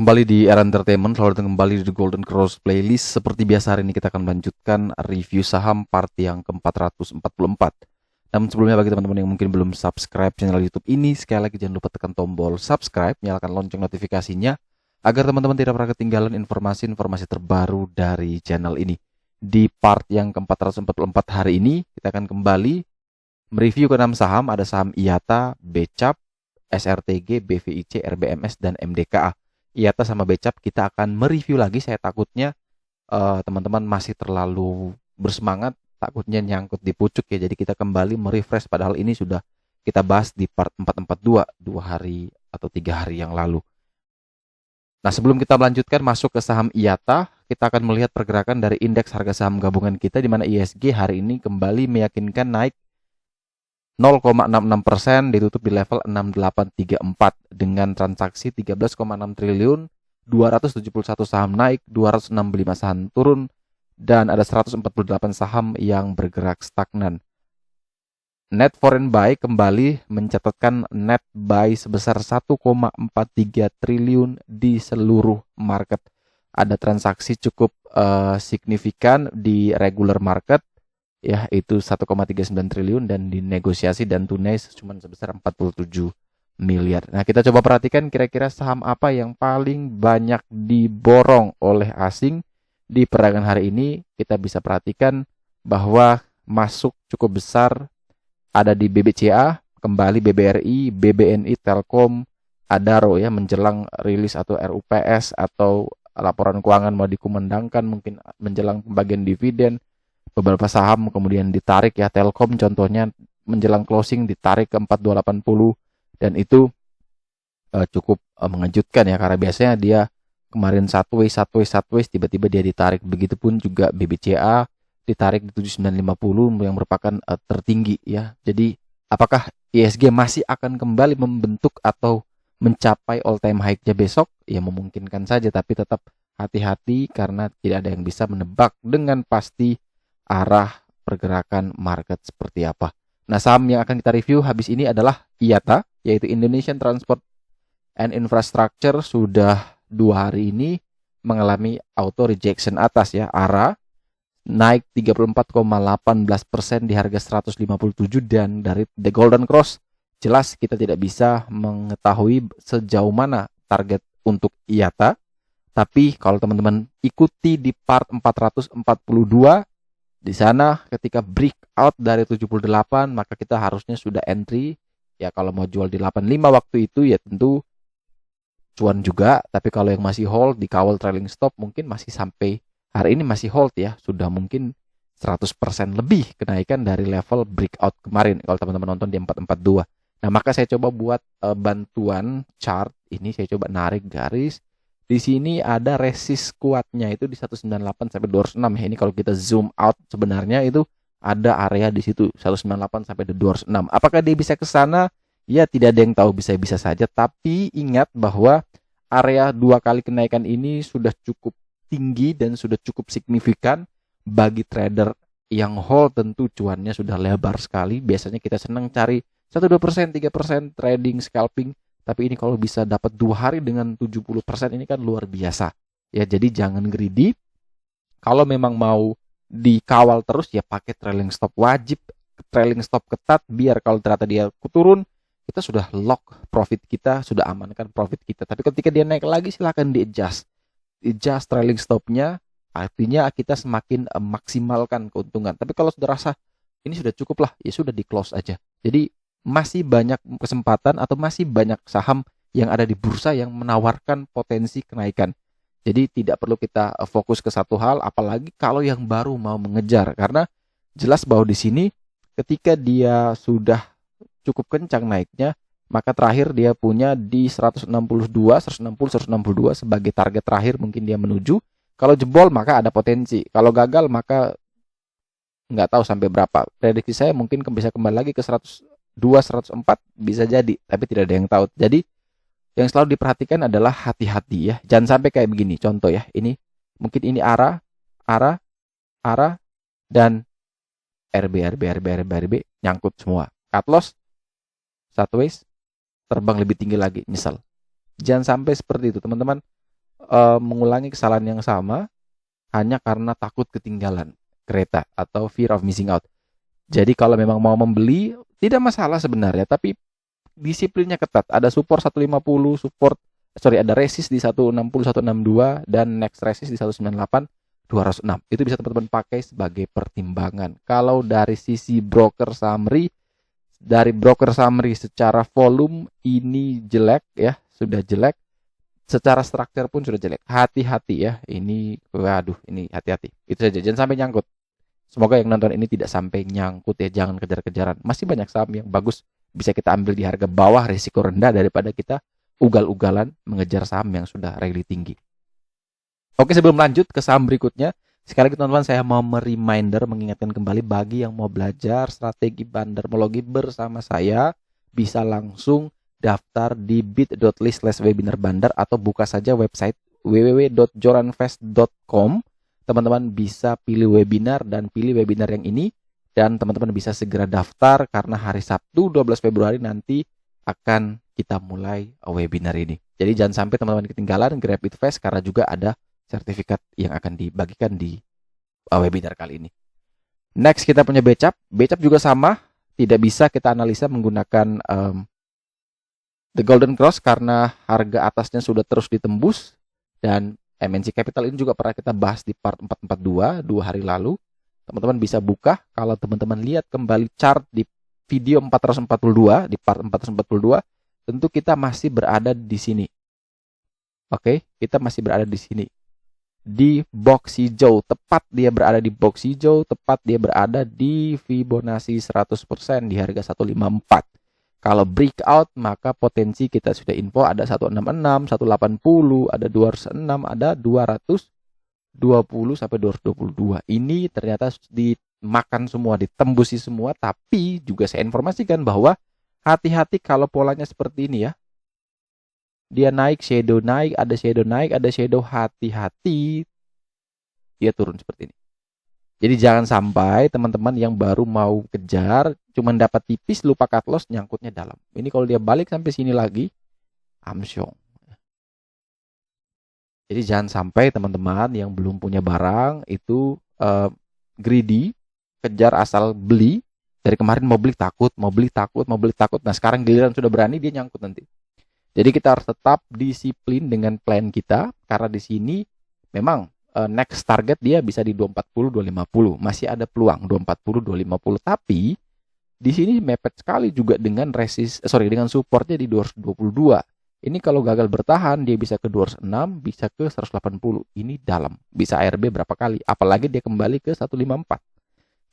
Selamat kembali di Era Entertainment, selamat datang kembali di The Golden Cross Playlist. Seperti biasa hari ini kita akan melanjutkan review saham part yang ke-444. Namun sebelumnya bagi teman-teman yang mungkin belum subscribe channel YouTube ini, sekali lagi jangan lupa tekan tombol subscribe, nyalakan lonceng notifikasinya agar teman-teman tidak pernah ketinggalan informasi-informasi terbaru dari channel ini. Di part yang ke-444 hari ini kita akan kembali mereview ke 6 saham. Ada saham IATA, BCAP, SRTG, BVIC, RBMS, dan MDKA. IATA sama BCAP kita akan mereview lagi. Saya takutnya teman-teman masih terlalu bersemangat, takutnya nyangkut di pucuk ya. Jadi kita kembali merefresh, padahal ini sudah kita bahas di part 442 2 hari atau 3 hari yang lalu. Nah, sebelum kita melanjutkan masuk ke saham IATA, kita akan melihat pergerakan dari indeks harga saham gabungan kita, di mana ISG hari ini kembali meyakinkan naik 0,66%, ditutup di level 6834 dengan transaksi 13,6 triliun, 271 saham naik, 265 saham turun, dan ada 148 saham yang bergerak stagnan. Net foreign buy kembali mencatatkan net buy sebesar 1,43 triliun di seluruh market. Ada transaksi cukup signifikan di regular market, yaitu 1,39 triliun, dan di negosiasi dan tunai cuma sebesar 47 miliar. Nah, kita coba perhatikan kira-kira saham apa yang paling banyak diborong oleh asing di peragangan hari ini. Kita bisa perhatikan bahwa masuk cukup besar ada di BBCA, kembali BBRI, BBNI, Telkom, Adaro ya, menjelang rilis atau RUPS atau laporan keuangan mau dikumandangkan, mungkin menjelang pembagian dividen. Beberapa saham kemudian ditarik ya, Telkom contohnya menjelang closing ditarik ke 4280, dan itu cukup mengejutkan ya, karena biasanya dia kemarin sideways tiba-tiba dia ditarik. Begitupun juga BBCA ditarik di 7950 yang merupakan tertinggi ya. Jadi apakah ISG masih akan kembali membentuk atau mencapai all time high-nya besok? Ya memungkinkan saja, tapi tetap hati-hati karena tidak ada yang bisa menebak dengan pasti arah pergerakan market seperti apa. Nah, saham yang akan kita review habis ini adalah IATA, yaitu Indonesian Transport and Infrastructure. Sudah 2 hari ini mengalami auto rejection atas ya. ARA naik 34,18% di harga 157, dan dari The Golden Cross jelas kita tidak bisa mengetahui sejauh mana target untuk IATA. Tapi kalau teman-teman ikuti di part 442, di sana ketika breakout dari 78, maka kita harusnya sudah entry. Ya kalau mau jual di 85 waktu itu ya tentu cuan juga. Tapi kalau yang masih hold, dikawal trailing stop, mungkin masih sampai hari ini masih hold ya. Sudah mungkin 100% lebih kenaikan dari level breakout kemarin kalau teman-teman nonton di 442. Nah, maka saya coba buat bantuan chart. Ini saya coba narik garis. Di sini ada resist kuatnya itu di 198 sampai 206 ya. Ini kalau kita zoom out sebenarnya itu ada area di situ 198 sampai 206. Apakah dia bisa ke sana? Ya tidak ada yang tahu, bisa-bisa saja. Tapi ingat bahwa area 2 kali kenaikan ini sudah cukup tinggi dan sudah cukup signifikan bagi trader yang hold. Tentu cuannya sudah lebar sekali. Biasanya kita senang cari 1-2%, 3% trading scalping. Tapi ini kalau bisa dapat 2 hari dengan 70%, ini kan luar biasa. Ya, jadi jangan greedy. Kalau memang mau dikawal terus ya pakai trailing stop, wajib trailing stop ketat, biar kalau ternyata dia turun, kita sudah lock profit kita, sudah amankan profit kita. Tapi ketika dia naik lagi silahkan di-adjust. Adjust trailing stopnya, artinya kita semakin maksimalkan keuntungan. Tapi kalau sudah rasa ini sudah cukup lah, ya sudah di close aja. Jadi masih banyak kesempatan atau masih banyak saham yang ada di bursa yang menawarkan potensi kenaikan. Jadi tidak perlu kita fokus ke satu hal, apalagi kalau yang baru mau mengejar, karena jelas bahwa di sini ketika dia sudah cukup kencang naiknya, maka terakhir dia punya di 162 sebagai target terakhir mungkin dia menuju. Kalau jebol maka ada potensi, kalau gagal maka nggak tahu sampai berapa. Prediksi saya mungkin bisa kembali lagi ke 102, 104 bisa jadi, tapi tidak ada yang tahu. Jadi yang selalu diperhatikan adalah hati-hati ya. Jangan sampai kayak begini. Contoh ya, ini mungkin ini ARA dan RB nyangkut semua. Cut loss sideways, terbang lebih tinggi lagi, nyesel. Jangan sampai seperti itu, teman-teman. mengulangi kesalahan yang sama hanya karena takut ketinggalan kereta atau fear of missing out. Jadi kalau memang mau membeli tidak masalah sebenarnya, tapi disiplinnya ketat. Ada support 150, ada resist di 160, 162 dan next resist di 198, 206. Itu bisa teman-teman pakai sebagai pertimbangan. Kalau dari sisi broker summary, secara volume ini jelek ya, sudah jelek. Secara struktur pun sudah jelek. Hati-hati ya. Ini hati-hati. Itu saja, jangan sampai nyangkut. Semoga yang nonton ini tidak sampai nyangkut ya, jangan kejar-kejaran. Masih banyak saham yang bagus bisa kita ambil di harga bawah, risiko rendah daripada kita ugal-ugalan mengejar saham yang sudah rally tinggi. Oke, sebelum lanjut ke saham berikutnya, sekali lagi teman-teman saya mau mengingatkan kembali bagi yang mau belajar strategi bandarmologi bersama saya, bisa langsung daftar di bit.ly/webinar bandar atau buka saja website www.joranvest.com. Teman-teman bisa pilih webinar dan pilih webinar yang ini, dan teman-teman bisa segera daftar karena hari Sabtu 12 Februari nanti akan kita mulai webinar ini. Jadi jangan sampai teman-teman ketinggalan, grab it fast karena juga ada sertifikat yang akan dibagikan di webinar kali ini. Next kita punya Becap. Becap juga sama, tidak bisa kita analisa menggunakan The Golden Cross karena harga atasnya sudah terus ditembus, dan MNC Capital ini juga pernah kita bahas di part 442 2 hari lalu. Teman-teman bisa buka, kalau teman-teman lihat kembali chart di video 442, di part 442, tentu kita masih berada di sini. Oke, kita masih berada di sini. Di box hijau, tepat dia berada di box hijau, tepat dia berada di Fibonacci 100% di harga 154. Kalau breakout maka potensi kita sudah info ada 166, 180, ada 206, ada 220 sampai 222. Ini ternyata dimakan semua, ditembusi semua, tapi juga saya informasikan bahwa hati-hati kalau polanya seperti ini ya. Dia naik, ada shadow, hati-hati dia turun seperti ini. Jadi jangan sampai teman-teman yang baru mau kejar cuma dapat tipis, lupa cut loss, nyangkutnya dalam. Ini kalau dia balik sampai sini lagi, amsyong. Jadi jangan sampai teman-teman yang belum punya barang itu greedy, kejar asal beli. Dari kemarin mau beli takut. Nah sekarang giliran sudah berani, dia nyangkut nanti. Jadi kita harus tetap disiplin dengan plan kita, karena di sini memang next target dia bisa di 240, 250. Masih ada peluang 240, 250. Tapi di sini mepet sekali juga dengan dengan supportnya di 222. Ini kalau gagal bertahan dia bisa ke 206, bisa ke 180. Ini dalam. Bisa ARB berapa kali? Apalagi dia kembali ke 154.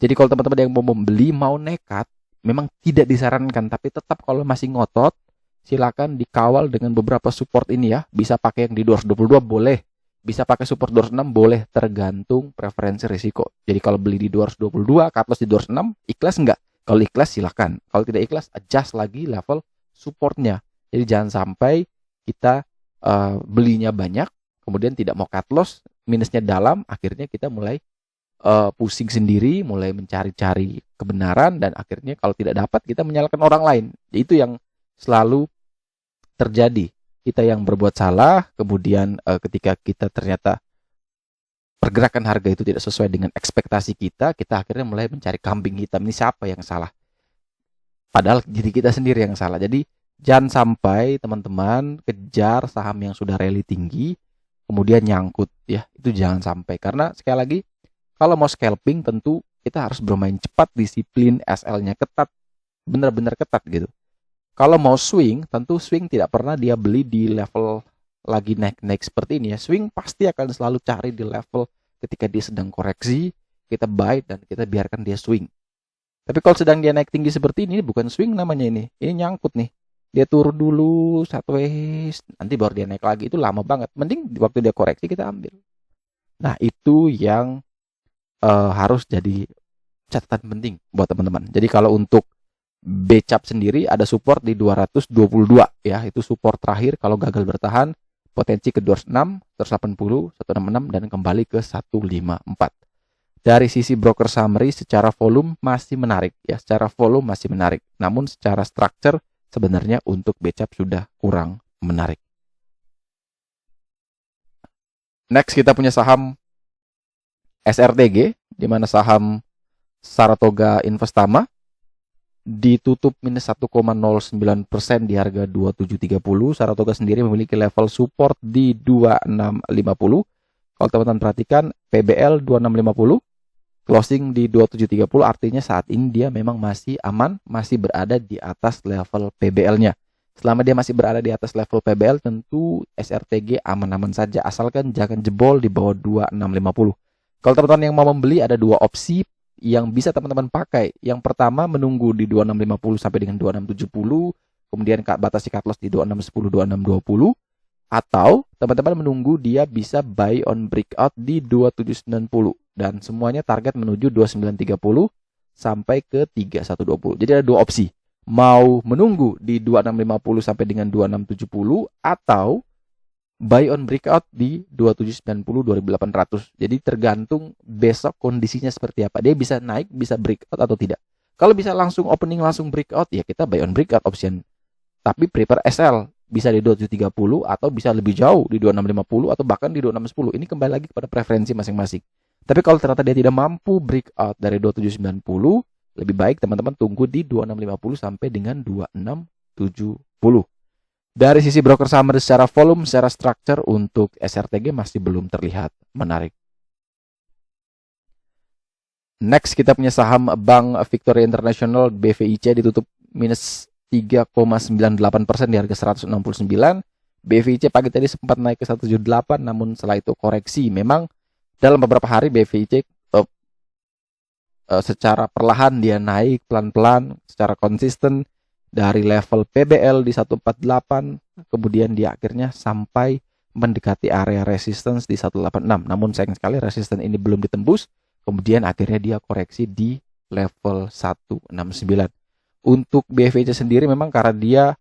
Jadi kalau teman-teman yang mau membeli, mau nekat, memang tidak disarankan. Tapi tetap kalau masih ngotot, silakan dikawal dengan beberapa support ini ya. Bisa pakai yang di 222 boleh. Bisa pakai support 206 boleh, tergantung preferensi risiko. Jadi kalau beli di 222, cut loss di 206, ikhlas enggak? Kalau ikhlas silakan. Kalau tidak ikhlas, adjust lagi level supportnya. Jadi jangan sampai kita belinya banyak, kemudian tidak mau cut loss, minusnya dalam, akhirnya kita mulai pusing sendiri, mulai mencari-cari kebenaran, dan akhirnya kalau tidak dapat kita menyalahkan orang lain. Itu yang selalu terjadi. Kita yang berbuat salah, kemudian ketika kita ternyata pergerakan harga itu tidak sesuai dengan ekspektasi kita akhirnya mulai mencari kambing hitam. Ini siapa yang salah? Padahal diri kita sendiri yang salah. Jadi jangan sampai teman-teman kejar saham yang sudah rally tinggi, kemudian nyangkut ya. Itu jangan sampai. Karena sekali lagi, kalau mau scalping tentu kita harus bermain cepat, disiplin, SL-nya ketat, benar-benar ketat gitu. Kalau mau swing, tentu swing tidak pernah dia beli di level lagi naik-naik seperti ini ya. Swing pasti akan selalu cari di level ketika dia sedang koreksi, kita buy dan kita biarkan dia swing. Tapi kalau sedang dia naik tinggi seperti ini, bukan swing namanya ini. Ini nyangkut nih. Dia turun dulu, sideways, nanti baru dia naik lagi. Itu lama banget. Mending waktu dia koreksi kita ambil. Nah itu yang harus jadi catatan penting buat teman-teman. Jadi kalau untuk Becap sendiri ada support di 222 ya, itu support terakhir. Kalau gagal bertahan potensi ke 206, 180, 166 dan kembali ke 154. Dari sisi broker summary secara volume masih menarik ya, secara volume masih menarik. Namun secara structure sebenarnya untuk Becap sudah kurang menarik. Next kita punya saham SRTG, di mana saham Saratoga Investama ditutup minus 1,09% di harga 2730. Saratoga sendiri memiliki level support di 2650. Kalau teman-teman perhatikan, PBL 2650, closing di 2730, artinya saat ini dia memang masih aman, masih berada di atas level PBL-nya. Selama dia masih berada di atas level PBL, tentu SRTG aman-aman saja, asalkan jangan jebol di bawah 2650. Kalau teman-teman yang mau membeli, ada dua opsi yang bisa teman-teman pakai. Yang pertama, menunggu di 2650 sampai dengan 2670, kemudian batasi cut loss di 2610, 2620, atau teman-teman menunggu dia bisa buy on breakout di 2790, dan semuanya target menuju 2930 sampai ke 3120. Jadi ada dua opsi. Mau menunggu di 2650 sampai dengan 2670, atau buy on breakout di 2790, 2800. Jadi tergantung besok kondisinya seperti apa. Dia bisa naik, bisa breakout atau tidak. Kalau bisa langsung opening, langsung breakout, ya kita buy on breakout option. Tapi prepare SL bisa di 2730 atau bisa lebih jauh di 2650 atau bahkan di 2610. Ini kembali lagi kepada preferensi masing-masing. Tapi kalau ternyata dia tidak mampu breakout dari 2790, lebih baik teman-teman tunggu di 2650 sampai dengan 2670. Dari sisi broker summary secara volume, secara structure untuk SRTG masih belum terlihat menarik. Next kita punya saham Bank Victoria International BVIC ditutup minus 3,98% di harga 169. BVIC pagi tadi sempat naik ke 178, namun setelah itu koreksi. Memang dalam beberapa hari BVIC secara perlahan dia naik pelan-pelan, secara konsisten dari level PBL di 148, kemudian dia akhirnya sampai mendekati area resistance di 186. Namun sayang sekali resistance ini belum ditembus, kemudian akhirnya dia koreksi di level 169. Untuk BVIC sendiri memang karena dia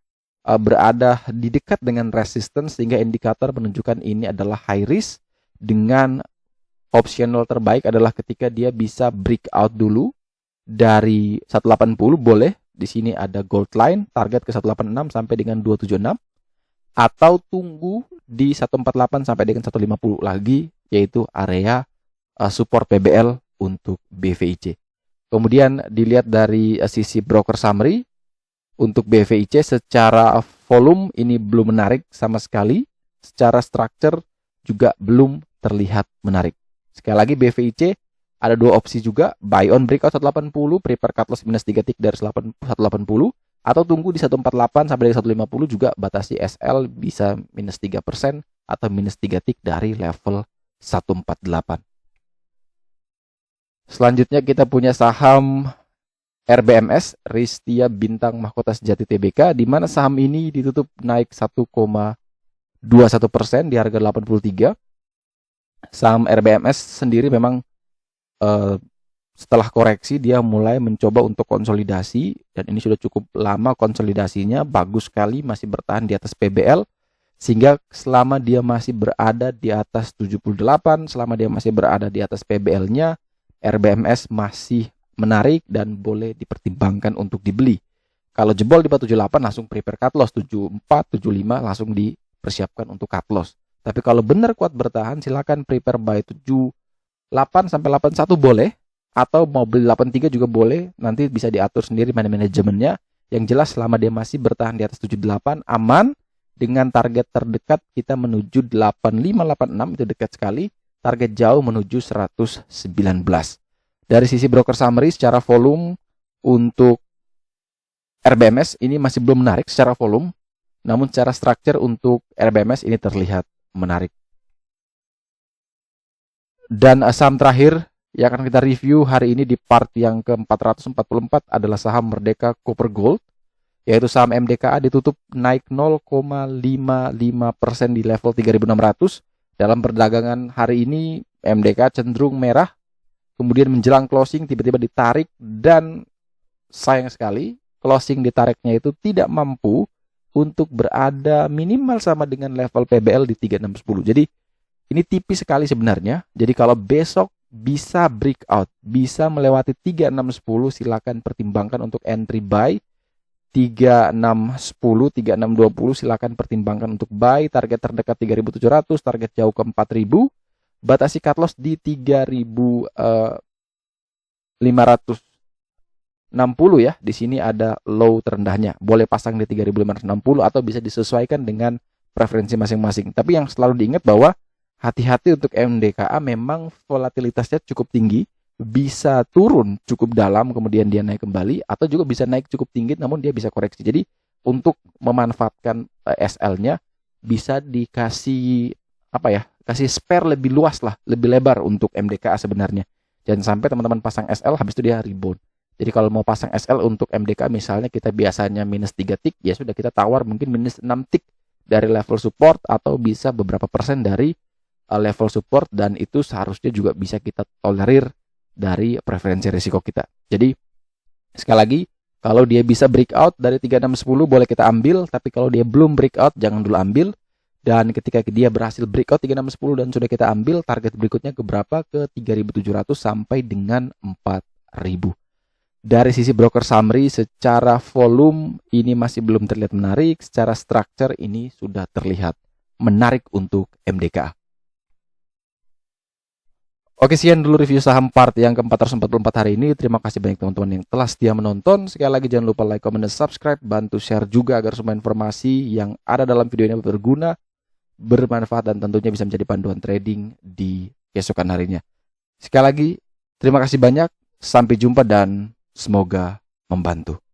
berada di dekat dengan resistance, sehingga indikator menunjukkan ini adalah high risk, dengan optional terbaik adalah ketika dia bisa breakout dulu dari 180, boleh. Di sini ada gold line, target ke 186 sampai dengan 276, atau tunggu di 148 sampai dengan 150 lagi, yaitu area support PBL untuk BVIC. Kemudian dilihat dari sisi broker summary, untuk BVIC secara volume ini belum menarik sama sekali, secara structure juga belum terlihat menarik. Sekali lagi BVIC ada dua opsi juga, buy on breakout 180, prepare cut loss minus 3 tick dari 180, atau tunggu di 148 sampai dengan 150, juga batasi SL bisa minus 3% atau minus 3 tick dari level 148. Selanjutnya kita punya saham RBMS, Ristia Bintang Mahkota Sejati Tbk, di mana saham ini ditutup naik 1,21% di harga 83. Saham RBMS sendiri memang setelah koreksi dia mulai mencoba untuk konsolidasi, dan ini sudah cukup lama konsolidasinya, bagus sekali, masih bertahan di atas PBL, sehingga selama dia masih berada di atas 78, selama dia masih berada di atas PBL-nya, RBMS masih menarik dan boleh dipertimbangkan untuk dibeli. Kalau jebol di 78 langsung prepare cut loss, 74, 75 langsung dipersiapkan untuk cut loss. Tapi kalau benar kuat bertahan, silakan prepare buy 78 sampai 81 boleh, atau mau beli 83 juga boleh, nanti bisa diatur sendiri manajemennya. Yang jelas selama dia masih bertahan di atas 78 aman, dengan target terdekat kita menuju 8586, itu dekat sekali, target jauh menuju 119. Dari sisi broker summary secara volume untuk RBMS ini masih belum menarik secara volume, namun secara structure untuk RBMS ini terlihat menarik. Dan saham terakhir yang akan kita review hari ini di part yang ke-444 adalah saham Merdeka Copper Gold, yaitu saham MDKA ditutup naik 0,55% di level 3.600. Dalam perdagangan hari ini MDKA cenderung merah, kemudian menjelang closing tiba-tiba ditarik, dan sayang sekali closing ditariknya itu tidak mampu untuk berada minimal sama dengan level PBL di 3610. Jadi ini tipis sekali sebenarnya. Jadi kalau besok bisa breakout, bisa melewati 3610, silakan pertimbangkan untuk entry buy. 3610, 3620 silakan pertimbangkan untuk buy. Target terdekat 3700, target jauh ke 4000. Batasi cut loss di 3560 ya. Di sini ada low terendahnya. Boleh pasang di 3560 atau bisa disesuaikan dengan preferensi masing-masing. Tapi yang selalu diingat bahwa hati-hati untuk MDKA, memang volatilitasnya cukup tinggi, bisa turun cukup dalam kemudian dia naik kembali, atau juga bisa naik cukup tinggi namun dia bisa koreksi. Jadi untuk memanfaatkan SL-nya bisa dikasih kasih spare lebih luas lah, lebih lebar untuk MDKA sebenarnya. Jangan sampai teman-teman pasang SL habis itu dia rebound. Jadi kalau mau pasang SL untuk MDKA, misalnya kita biasanya minus 3 tick, ya sudah kita tawar mungkin minus 6 tick dari level support, atau bisa beberapa persen dari level support, dan itu seharusnya juga bisa kita tolerir dari preferensi risiko kita. Jadi sekali lagi, kalau dia bisa breakout dari 3610 boleh kita ambil, tapi kalau dia belum breakout jangan dulu ambil. Dan ketika dia berhasil breakout 3610 dan sudah kita ambil, target berikutnya ke berapa? Ke 3700 sampai dengan 4000. Dari sisi broker summary, secara volume ini masih belum terlihat menarik, secara structure ini sudah terlihat menarik untuk MDKA. Oke, sekian dulu review saham part yang ke-444 hari ini. Terima kasih banyak teman-teman yang telah setia menonton. Sekali lagi jangan lupa like, comment, dan subscribe. Bantu share juga agar semua informasi yang ada dalam video ini berguna, bermanfaat, dan tentunya bisa menjadi panduan trading di keesokan harinya. Sekali lagi, terima kasih banyak. Sampai jumpa dan semoga membantu.